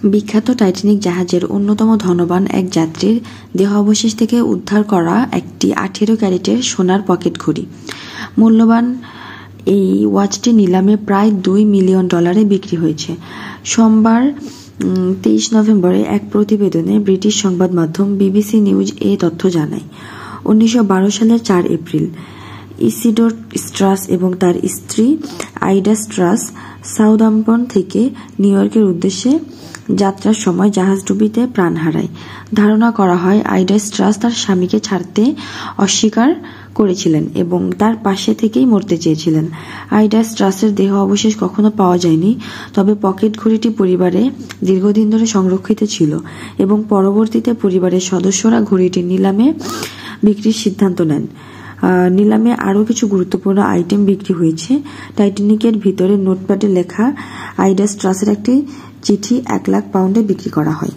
বিখ্যাত টাইটানিক জাহাজের অন্যতম ধনবান এক যাত্রীর দেহাবশেষ থেকে উদ্ধার করা একটি 18 ক্যারেটের সোনার পকেট ঘড়ি। মূল্যবান এই ওয়াচটি নিলামে প্রায় $2 মিলিয়ন বিক্রি হয়েছে। সোমবার 23 নভেম্বরে এক প্রতিবেদনে ব্রিটিশ সংবাদ মাধ্যম বিবিসি নিউজ এ তথ্য জানায়। 1912 সালের 4 এপ্রিল ইসিডোর স্ট্রাস এবং তার স্ত্রী আইডা স্ট্রাস সাউদাম্পটন থেকে নিউ ইয়র্কের উদ্দেশ্যে যাত্রার সময় জাহাজডুবিতে প্রাণ হারায়। ধারণা করা হয় আইডা স্ট্রাস তার স্বামীকে ছাড়তে অস্বীকার করেছিলেন এবং তার পাশে থেকেই মরতে চেয়েছিলেন। আইডা স্ট্রাসের দেহ অবশেষ কখনো পাওয়া যায়নি, তবে পকেট ঘড়িটি পরিবারে দীর্ঘদিন ধরে সংরক্ষিত ছিল এবং পরবর্তীতে পরিবারের সদস্যরা ঘড়িটির নিলামে বিক্রির সিদ্ধান্ত নেন। নিলামে আরও কিছু গুরুত্বপূর্ণ আইটেম বিক্রি হয়েছে। টাইটানিকের ভিতরে নোটপ্যাডে লেখা আইডা স্ট্রাসের একটি চিঠি 1 লাখ পাউন্ডে বিক্রি করা হয়।